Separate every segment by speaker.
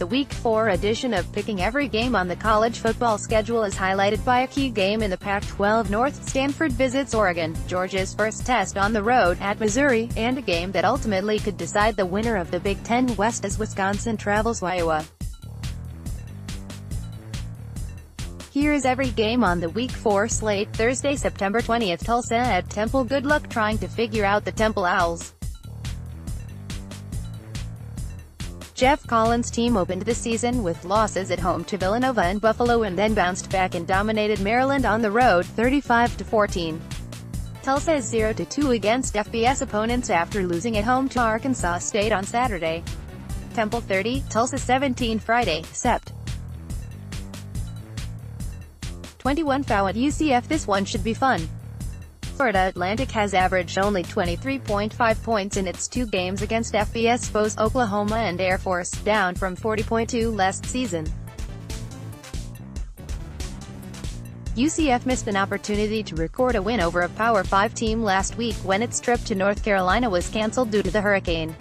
Speaker 1: The Week 4 edition of Picking Every Game on the college football schedule is highlighted by a key game in the Pac-12 North. Stanford visits Oregon, Georgia's first test on the road, at Missouri, and a game that ultimately could decide the winner of the Big Ten West as Wisconsin travels to Iowa. Here is every game on the Week 4 slate. Thursday, September 20th, Tulsa at Temple. Good luck trying to figure out the Temple Owls. Geoff Collins' team opened the season with losses at home to Villanova and Buffalo and then bounced back and dominated Maryland on the road, 35-14. Tulsa is 0-2 against FBS opponents after losing at home to Arkansas State on Saturday. Temple 30, Tulsa 17 Friday, Sept. 21 foul at UCF. This one should be fun. Florida Atlantic has averaged only 23.5 points in its two games against FBS foes, Oklahoma and Air Force, down from 40.2 last season. UCF missed an opportunity to record a win over a Power 5 team last week when its trip to North Carolina was canceled due to the hurricane.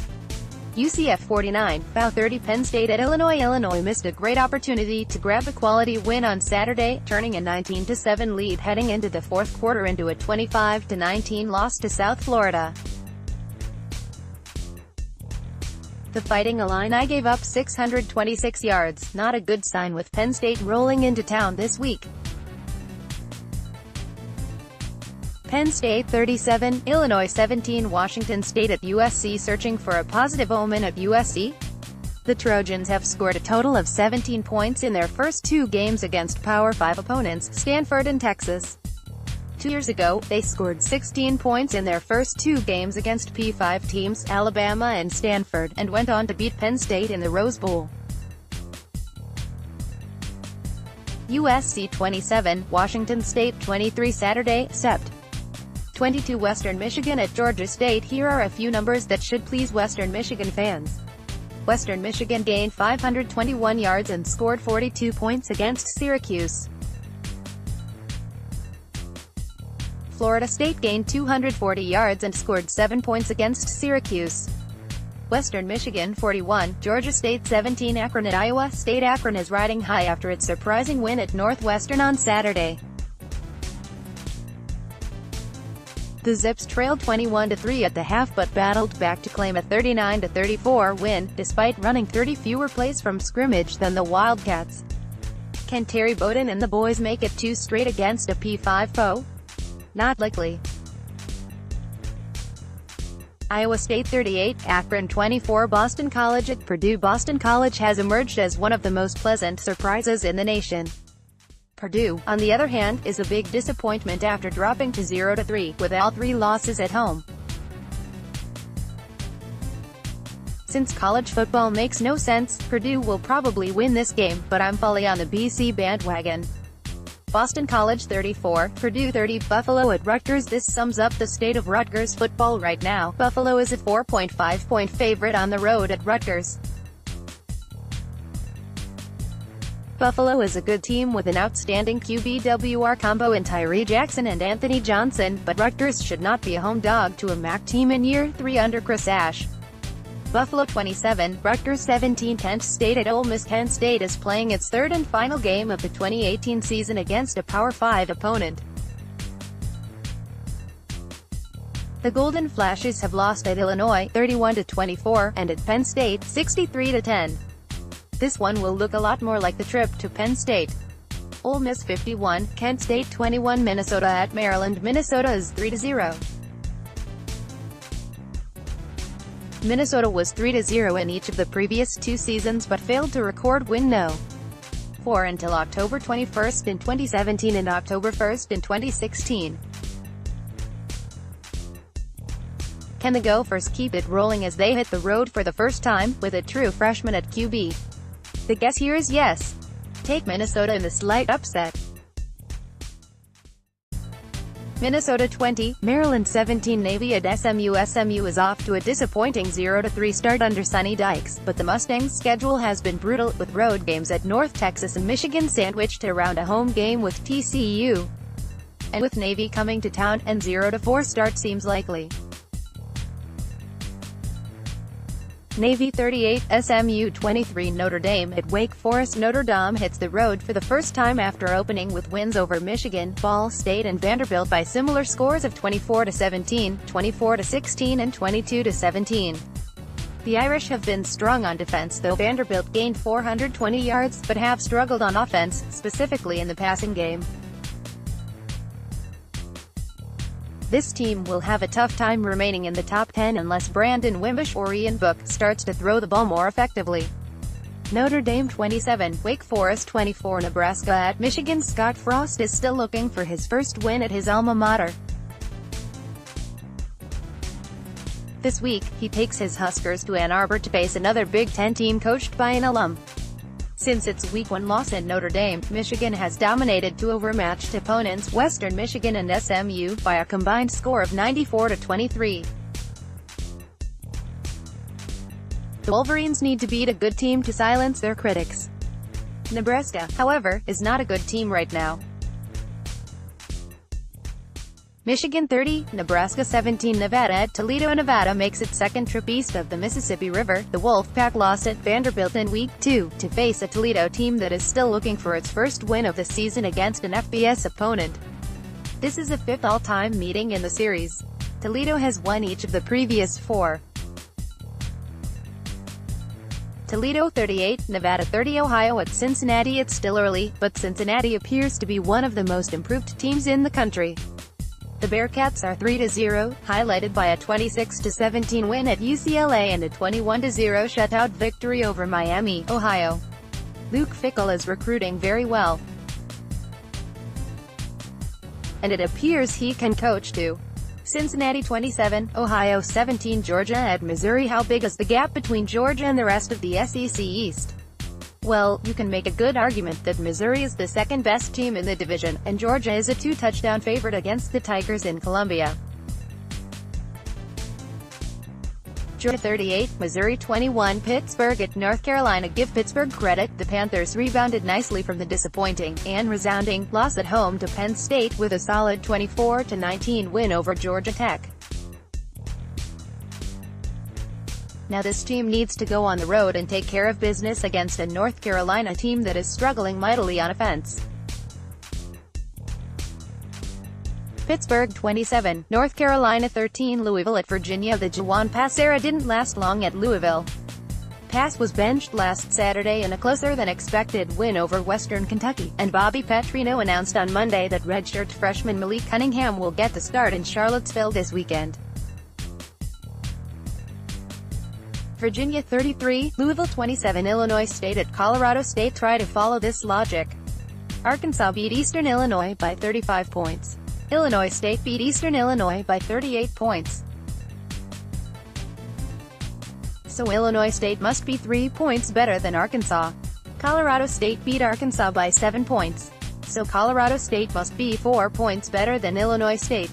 Speaker 1: UCF 49, foul 30 Penn State at Illinois. Illinois missed a great opportunity to grab a quality win on Saturday, turning a 19-7 lead heading into the fourth quarter into a 25-19 loss to South Florida. The Fighting Illini gave up 626 yards, not a good sign with Penn State rolling into town this week. Penn State 37, Illinois 17. Washington State at USC. Searching for a positive omen at USC? The Trojans have scored a total of 17 points in their first two games against Power 5 opponents, Stanford and Texas. 2 years ago, they scored 16 points in their first two games against P5 teams, Alabama and Stanford, and went on to beat Penn State in the Rose Bowl. USC 27, Washington State 23 Saturday, Sept. 22 Western Michigan at Georgia State. Here are a few numbers that should please Western Michigan fans. Western Michigan gained 521 yards and scored 42 points against Syracuse. Florida State gained 240 yards and scored 7 points against Syracuse. Western Michigan 41, Georgia State 17. Akron at Iowa State. Akron is riding high after its surprising win at Northwestern on Saturday. The Zips trailed 21-3 at the half but battled back to claim a 39-34 win, despite running 30 fewer plays from scrimmage than the Wildcats. Can Terry Bowden and the boys make it two straight against a P5 foe? Not likely. Iowa State 38, Akron 24. Boston College at Purdue. Boston College has emerged as one of the most pleasant surprises in the nation. Purdue, on the other hand, is a big disappointment after dropping to 0-3, with all three losses at home. Since college football makes no sense, Purdue will probably win this game, but I'm fully on the BC bandwagon. Boston College 34, Purdue 30. Buffalo at Rutgers. This sums up the state of Rutgers football right now. Buffalo is a 4.5-point favorite on the road at Rutgers. Buffalo is a good team with an outstanding QB/WR combo in Tyree Jackson and Anthony Johnson, but Rutgers should not be a home dog to a MAC team in year 3 under Chris Ash. Buffalo 27, Rutgers 17. Kent State at Ole Miss. Kent State is playing its third and final game of the 2018 season against a Power 5 opponent. The Golden Flashes have lost at Illinois, 31-24, and at Penn State, 63-10. This one will look a lot more like the trip to Penn State. Ole Miss 51, Kent State 21. Minnesota at Maryland. Minnesota is 3-0. Minnesota was 3-0 in each of the previous two seasons but failed to record win no. 4 until October 21st in 2017 and October 1st in 2016. Can the Gophers keep it rolling as they hit the road for the first time, with a true freshman at QB? The guess here is yes. Take Minnesota in the slight upset. Minnesota 20, Maryland 17. Navy at SMU. SMU is off to a disappointing 0-3 start under Sonny Dykes, but the Mustangs' schedule has been brutal, with road games at North Texas and Michigan sandwiched around a home game with TCU. And with Navy coming to town, an 0-4 start seems likely. Navy 38, SMU 23. Notre Dame at Wake Forest. Notre Dame hits the road for the first time after opening with wins over Michigan, Ball State and Vanderbilt by similar scores of 24-17, 24-16 and 22-17. The Irish have been strong on defense, though Vanderbilt gained 420 yards, but have struggled on offense, specifically in the passing game. This team will have a tough time remaining in the top 10 unless Brandon Wimbush or Ian Book starts to throw the ball more effectively. Notre Dame 27, Wake Forest 24. Nebraska at Michigan. Scott Frost is still looking for his first win at his alma mater. This week, he takes his Huskers to Ann Arbor to face another Big Ten team coached by an alum. Since its Week 1 loss at Notre Dame, Michigan has dominated two overmatched opponents, Western Michigan and SMU, by a combined score of 94-23. The Wolverines need to beat a good team to silence their critics. Nebraska, however, is not a good team right now. Michigan 30, Nebraska 17. Nevada at Toledo. Nevada makes its second trip east of the Mississippi River. The Wolfpack lost at Vanderbilt in Week 2, to face a Toledo team that is still looking for its first win of the season against an FBS opponent. This is a fifth all-time meeting in the series. Toledo has won each of the previous four. Toledo 38, Nevada 30. Ohio at Cincinnati. It's still early, but Cincinnati appears to be one of the most improved teams in the country. The Bearcats are 3-0, highlighted by a 26-17 win at UCLA and a 21-0 shutout victory over Miami, Ohio. Luke Fickell is recruiting very well, and it appears he can coach too. Cincinnati 27, Ohio 17. Georgia at Missouri. How big is the gap between Georgia and the rest of the SEC East? Well, you can make a good argument that Missouri is the second best team in the division, and Georgia is a 2-touchdown favorite against the Tigers in Columbia. Georgia 38, Missouri 21. Pittsburgh at North Carolina. Give Pittsburgh credit, the Panthers rebounded nicely from the disappointing, and resounding, loss at home to Penn State with a solid 24-19 win over Georgia Tech. Now this team needs to go on the road and take care of business against a North Carolina team that is struggling mightily on offense. Pittsburgh 27, North Carolina 13. Louisville at Virginia. The Juwan Pass era didn't last long at Louisville. Pass was benched last Saturday in a closer-than-expected win over Western Kentucky, and Bobby Petrino announced on Monday that redshirt freshman Malik Cunningham will get the start in Charlottesville this weekend. Virginia 33, Louisville 27. Illinois State at Colorado State. Try to follow this logic. Arkansas beat Eastern Illinois by 35 points. Illinois State beat Eastern Illinois by 38 points. So Illinois State must be 3 points better than Arkansas. Colorado State beat Arkansas by 7 points. So Colorado State must be 4 points better than Illinois State.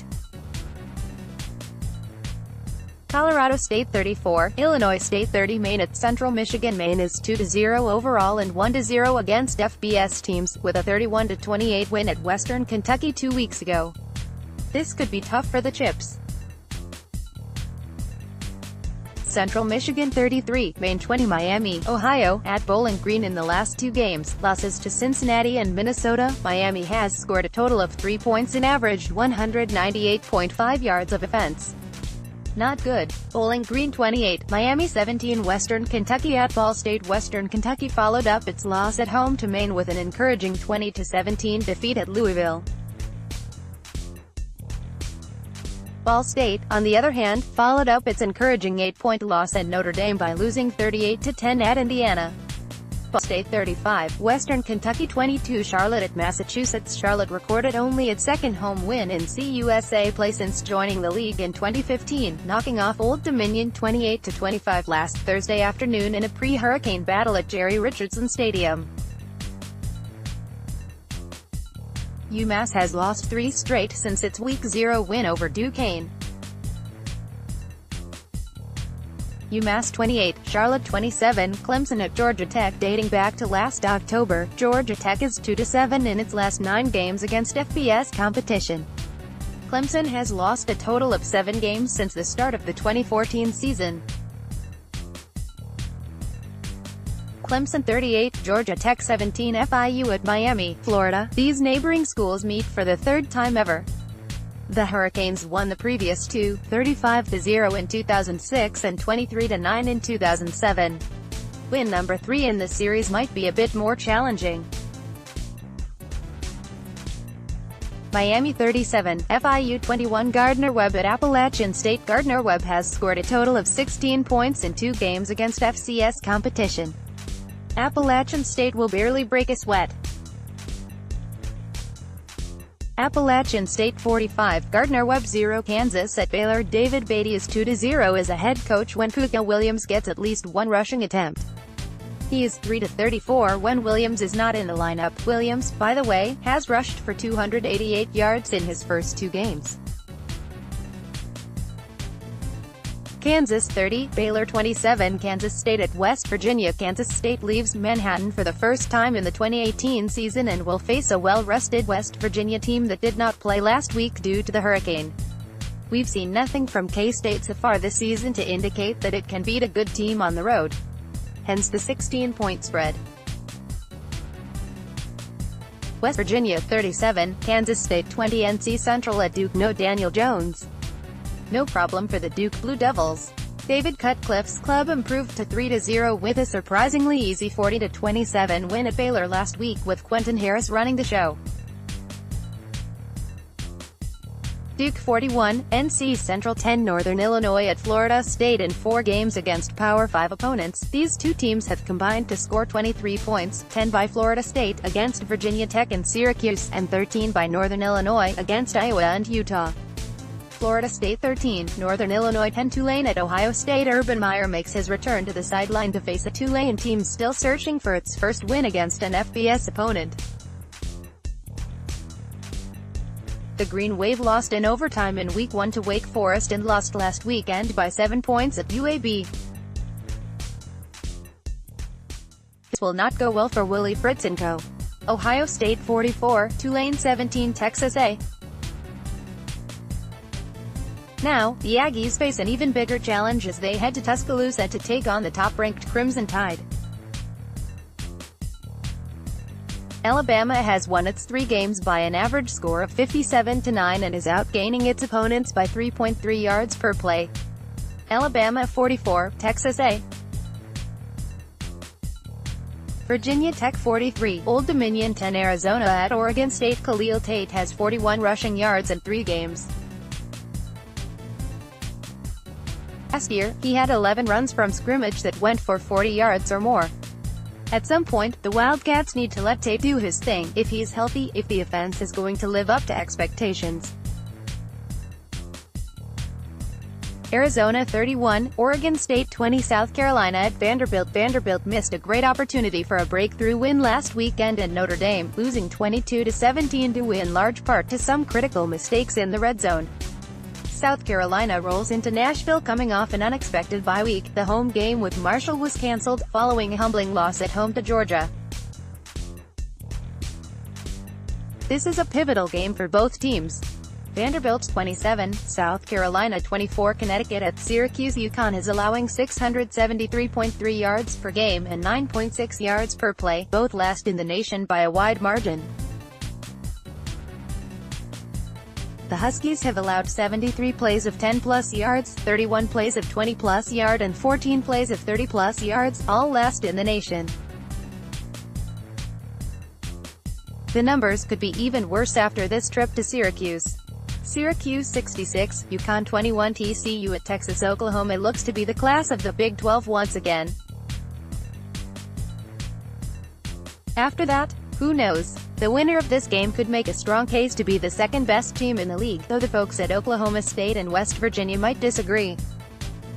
Speaker 1: Colorado State 34, Illinois State 30. Maine at Central Michigan. Maine is 2-0 overall and 1-0 against FBS teams, with a 31-28 win at Western Kentucky 2 weeks ago. This could be tough for the Chips. Central Michigan 33, Maine 20. Miami, Ohio, at Bowling Green. In the last two games, losses to Cincinnati and Minnesota, Miami has scored a total of 3 points and averaged 198.5 yards of offense. Not good. Bowling Green 28, Miami 17. Western Kentucky at Ball State. Western Kentucky followed up its loss at home to Maine with an encouraging 20-17 defeat at Louisville. Ball State, on the other hand, followed up its encouraging 8-point loss at Notre Dame by losing 38-10 at Indiana. Ball State 35, Western Kentucky 22. Charlotte at Massachusetts. Charlotte recorded only its second home win in CUSA play since joining the league in 2015, knocking off Old Dominion 28-25 last Thursday afternoon in a pre-hurricane battle at Jerry Richardson Stadium. UMass has lost 3 straight since its Week 0 win over Duquesne. UMass 28, Charlotte 27. Clemson at Georgia Tech. Dating back to last October, Georgia Tech is 2-7 in its last 9 games against FBS competition. Clemson has lost a total of 7 games since the start of the 2014 season. Clemson 38, Georgia Tech 17, FIU at Miami, Florida. These neighboring schools meet for the third time ever. The Hurricanes won the previous two, 35-0 in 2006 and 23-9 in 2007. Win number 3 in the series might be a bit more challenging. Miami 37, FIU 21. Gardner-Webb at Appalachian State. Gardner-Webb has scored a total of 16 points in 2 games against FCS competition. Appalachian State will barely break a sweat. Appalachian State 45, Gardner-Webb 0. Kansas at Baylor. David Beatty is 2-0 as a head coach when Kuka Williams gets at least one rushing attempt. He is 3-34 when Williams is not in the lineup. Williams, by the way, has rushed for 288 yards in his first 2 games. Kansas 30, Baylor 27. Kansas State at West Virginia. Kansas State leaves Manhattan for the first time in the 2018 season and will face a well-rested West Virginia team that did not play last week due to the hurricane. We've seen nothing from K-State so far this season to indicate that it can beat a good team on the road. Hence the 16-point spread. West Virginia 37, Kansas State 20. NC Central at Duke. No Daniel Jones. No problem for the Duke Blue Devils. David Cutcliffe's club improved to 3-0 with a surprisingly easy 40-27 win at Baylor last week with Quentin Harris running the show. Duke 41, NC Central 10. Northern Illinois at Florida State. In 4 games against Power 5 opponents, these 2 teams have combined to score 23 points, 10 by Florida State against Virginia Tech and Syracuse, and 13 by Northern Illinois against Iowa and Utah. Florida State 13, Northern Illinois 10. Tulane at Ohio State. Urban Meyer makes his return to the sideline to face a Tulane team still searching for its first win against an FBS opponent. The Green Wave lost in overtime in Week 1 to Wake Forest and lost last weekend by 7 points at UAB. This will not go well for Willie Fritz & Co. Ohio State 44, Tulane 17. Texas A. Now, the Aggies face an even bigger challenge as they head to Tuscaloosa to take on the top-ranked Crimson Tide. Alabama has won its 3 games by an average score of 57-9 and is outgaining its opponents by 3.3 yards per play. Alabama 44, Texas A. Virginia Tech 43, Old Dominion 10. Arizona at Oregon State. Khalil Tate has 41 rushing yards in 3 games. Last year, he had 11 runs from scrimmage that went for 40 yards or more. At some point, the Wildcats need to let Tate do his thing, if he's healthy, if the offense is going to live up to expectations. Arizona 31, Oregon State 20. South Carolina at Vanderbilt. Vanderbilt missed a great opportunity for a breakthrough win last weekend at Notre Dame, losing 22-17 due in large part to some critical mistakes in the red zone. South Carolina rolls into Nashville coming off an unexpected bye week. The home game with Marshall was canceled, following a humbling loss at home to Georgia. This is a pivotal game for both teams. Vanderbilt 27, South Carolina 24. Connecticut at Syracuse. UConn is allowing 673.3 yards per game and 9.6 yards per play, both last in the nation by a wide margin. The Huskies have allowed 73 plays of 10-plus yards, 31 plays of 20-plus yard and 14 plays of 30-plus yards, all last in the nation. The numbers could be even worse after this trip to Syracuse. Syracuse 66, UConn 21. TCU at Texas. Oklahoma looks to be the class of the Big 12 once again. After that, who knows? The winner of this game could make a strong case to be the second-best team in the league, though the folks at Oklahoma State and West Virginia might disagree.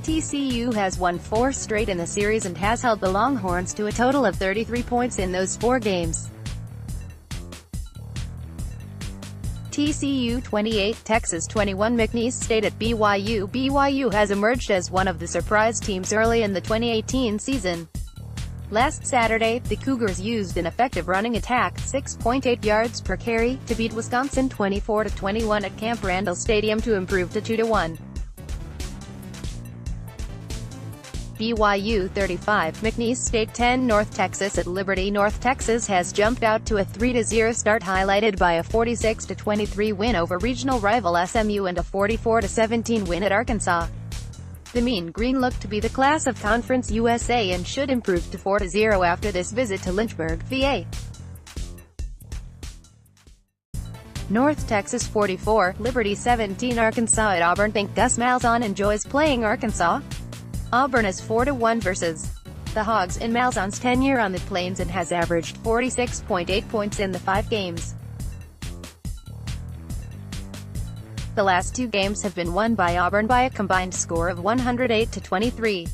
Speaker 1: TCU has won 4 straight in the series and has held the Longhorns to a total of 33 points in those 4 games. TCU 28, Texas 21. McNeese State at BYU. BYU has emerged as one of the surprise teams early in the 2018 season. Last Saturday, the Cougars used an effective running attack, 6.8 yards per carry, to beat Wisconsin 24-21 at Camp Randall Stadium to improve to 2-1. BYU 35, McNeese State 10. North Texas at Liberty. North Texas has jumped out to a 3-0 start highlighted by a 46-23 win over regional rival SMU and a 44-17 win at Arkansas. The Mean Green look to be the class of Conference USA and should improve to 4-0 after this visit to Lynchburg, VA. North Texas 44, Liberty 17. Arkansas at Auburn. Think Gus Malzahn enjoys playing Arkansas? Auburn is 4-1 versus the Hogs in Malzahn's tenure on the Plains and has averaged 46.8 points in the 5 games. The last 2 games have been won by Auburn by a combined score of 108-23.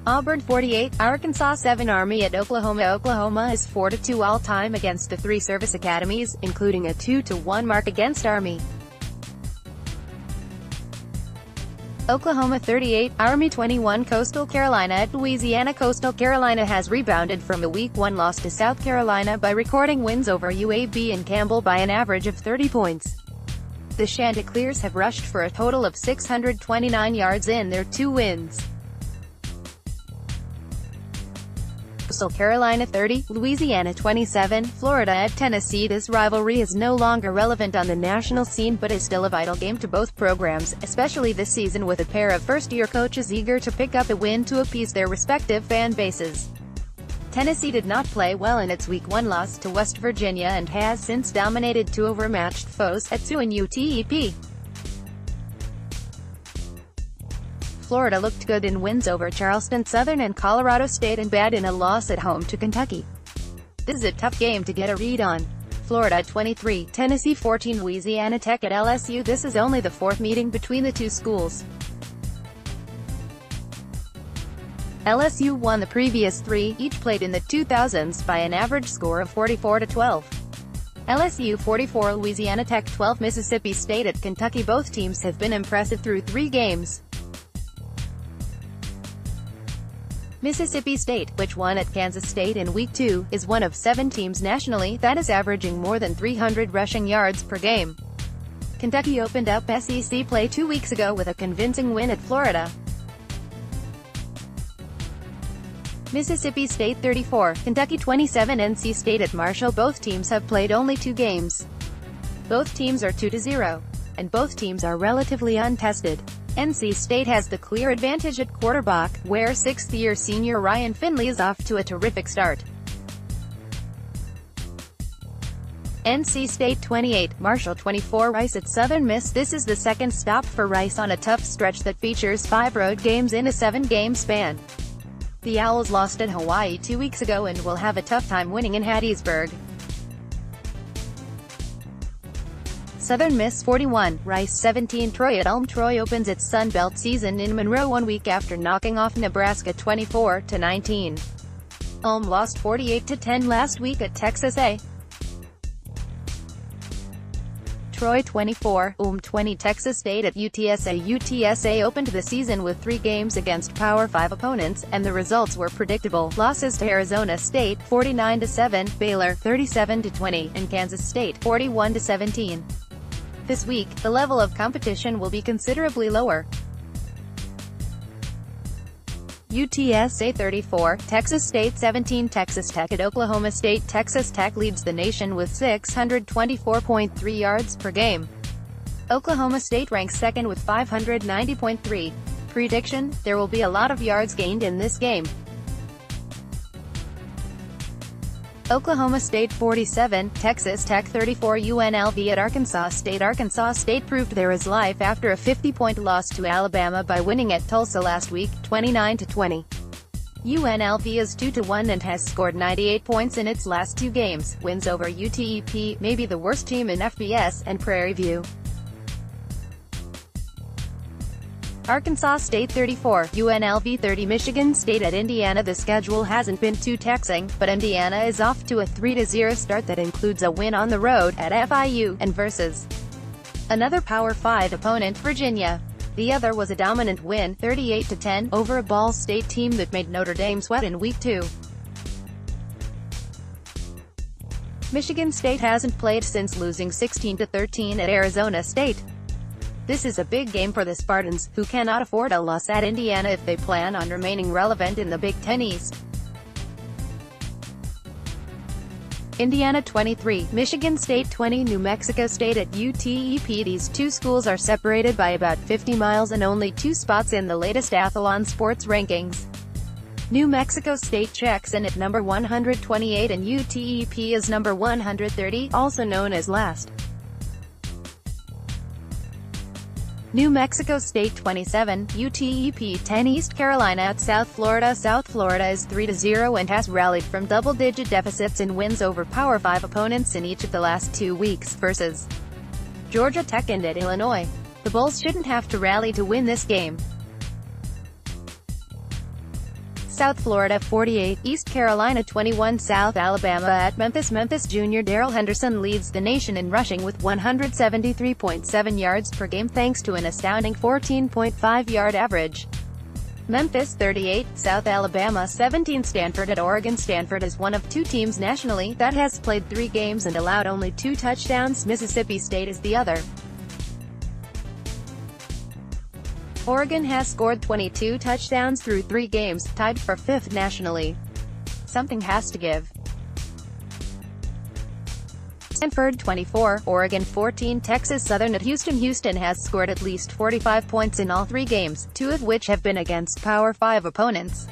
Speaker 1: Auburn 48, Arkansas 7. Army at Oklahoma. Oklahoma is 4-2 all-time against the 3 service academies, including a 2-1 mark against Army. Oklahoma 38, Army 21. Coastal Carolina at Louisiana. Coastal Carolina has rebounded from a Week 1 loss to South Carolina by recording wins over UAB and Campbell by an average of 30 points. The Chanticleers have rushed for a total of 629 yards in their 2 wins. Coastal Carolina 30, Louisiana 27, Florida at Tennessee. This rivalry is no longer relevant on the national scene but is still a vital game to both programs, especially this season with a pair of first-year coaches eager to pick up a win to appease their respective fan bases. Tennessee did not play well in its Week 1 loss to West Virginia and has since dominated 2 overmatched foes, at SU and UTEP. Florida looked good in wins over Charleston Southern and Colorado State and bad in a loss at home to Kentucky. This is a tough game to get a read on. Florida 23, Tennessee 14. Louisiana Tech at LSU. This is only the 4th meeting between the 2 schools. LSU won the previous 3, each played in the 2000s, by an average score of 44-12. LSU 44, Louisiana Tech 12. Mississippi State at Kentucky. Both teams have been impressive through 3 games. Mississippi State, which won at Kansas State in Week 2, is one of 7 teams nationally that is averaging more than 300 rushing yards per game. Kentucky opened up SEC play 2 weeks ago with a convincing win at Florida. Mississippi State 34, Kentucky 27. NC State at Marshall. Both teams have played only 2 games. Both teams are 2-0, and both teams are relatively untested. NC State has the clear advantage at quarterback, where 6th-year senior Ryan Finley is off to a terrific start. NC State 28, Marshall 24. Rice at Southern Miss. This is the 2nd stop for Rice on a tough stretch that features 5 road games in a 7-game span. The Owls lost at Hawaii 2 weeks ago and will have a tough time winning in Hattiesburg. Southern Miss 41, Rice 17. Troy at Ulm. Troy opens its Sun Belt season in Monroe 1 week after knocking off Nebraska 24-19. Ulm lost 48-10 last week at Texas A. Troy 24, Ulm 20. Texas State at UTSA. UTSA opened the season with 3 games against Power 5 opponents, and the results were predictable. Losses to Arizona State, 49-7, Baylor, 37-20, and Kansas State, 41-17. This week, the level of competition will be considerably lower. UTSA 34, Texas State 17. Texas Tech at Oklahoma State. Texas Tech leads the nation with 624.3 yards per game. Oklahoma State ranks 2nd with 590.3. Prediction: there will be a lot of yards gained in this game. Oklahoma State 47, Texas Tech 34. UNLV at Arkansas State. Arkansas State proved there is life after a 50-point loss to Alabama by winning at Tulsa last week, 29-20. UNLV is 2-1 and has scored 98 points in its last 2 games. Wins over UTEP, maybe the worst team in FBS, and Prairie View. Arkansas State 34, UNLV 30. Michigan State at Indiana. The schedule hasn't been too taxing, but Indiana is off to a 3-0 start that includes a win on the road, at FIU, and versus another Power 5 opponent, Virginia. The other was a dominant win, 38-10, over a Ball State team that made Notre Dame sweat in Week 2. Michigan State hasn't played since losing 16-13 at Arizona State. This is a big game for the Spartans, who cannot afford a loss at Indiana if they plan on remaining relevant in the Big Ten East. Indiana 23, Michigan State 20, New Mexico State at UTEP. These two schools are separated by about 50 miles and only 2 spots in the latest Athlon Sports rankings. New Mexico State checks in at number 128 and UTEP is number 130, also known as last. New Mexico State 27, UTEP 10. East Carolina at South Florida. South Florida is 3-0 and has rallied from double-digit deficits in wins over Power 5 opponents in each of the last 2 weeks, versus Georgia Tech and at Illinois. The Bulls shouldn't have to rally to win this game. South Florida 48, East Carolina 21. South Alabama at Memphis. Memphis junior Darrell Henderson leads the nation in rushing with 173.7 yards per game thanks to an astounding 14.5-yard average. Memphis 38, South Alabama 17. Stanford at Oregon. Stanford is one of 2 teams nationally that has played 3 games and allowed only 2 touchdowns. Mississippi State is the other. Oregon has scored 22 touchdowns through 3 games, tied for 5th nationally. Something has to give. Stanford 24, Oregon 14. Texas Southern at Houston. Houston has scored at least 45 points in all 3 games, 2 of which have been against Power 5 opponents.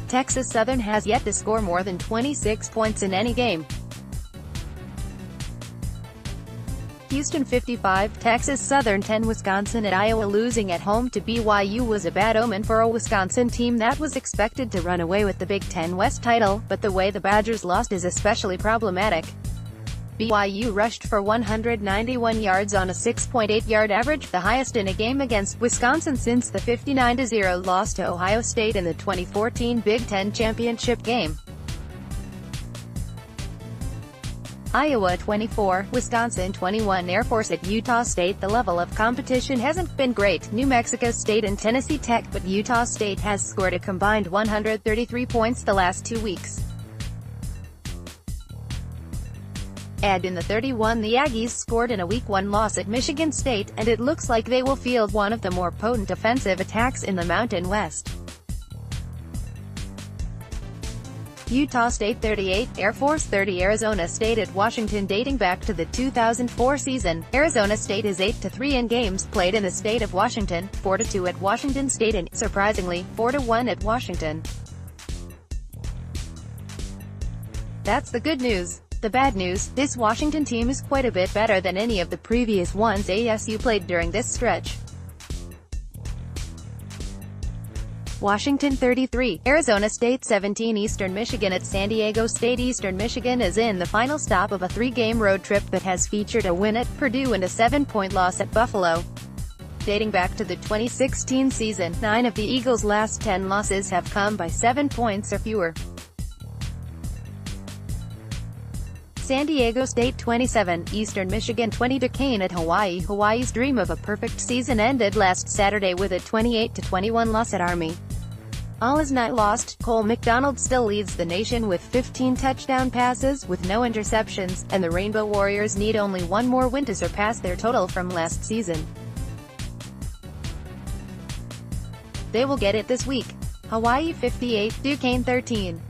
Speaker 1: Texas Southern has yet to score more than 26 points in any game. Houston 55, Texas Southern 10. Wisconsin at Iowa. Losing at home to BYU was a bad omen for a Wisconsin team that was expected to run away with the Big Ten West title, but the way the Badgers lost is especially problematic. BYU rushed for 191 yards on a 6.8-yard average, the highest in a game against Wisconsin since the 59-0 loss to Ohio State in the 2014 Big Ten Championship game. Iowa 24, Wisconsin 21. Air Force at Utah State. The level of competition hasn't been great. New Mexico State and Tennessee Tech, but Utah State has scored a combined 133 points the last 2 weeks. Add in the 31 the Aggies scored in a Week 1 loss at Michigan State, and it looks like they will field one of the more potent offensive attacks in the Mountain West. Utah State 38, Air Force 30. Arizona State at Washington. Dating back to the 2004 season, Arizona State is 8-3 in games played in the state of Washington, 4-2 at Washington State and, surprisingly, 4-1 at Washington. That's the good news. The bad news, this Washington team is quite a bit better than any of the previous ones ASU played during this stretch. Washington 33, Arizona State 17. Eastern Michigan at San Diego State. Eastern Michigan is in the final stop of a 3-game road trip that has featured a win at Purdue and a 7-point loss at Buffalo. Dating back to the 2016 season, 9 of the Eagles' last 10 losses have come by 7 points or fewer. San Diego State 27, Eastern Michigan 20. Duquesne at Hawaii. Hawaii's dream of a perfect season ended last Saturday with a 28-21 loss at Army. All is not lost. Cole McDonald still leads the nation with 15 touchdown passes, with no interceptions, and the Rainbow Warriors need only 1 more win to surpass their total from last season. They will get it this week. Hawaii 58, Duquesne 13.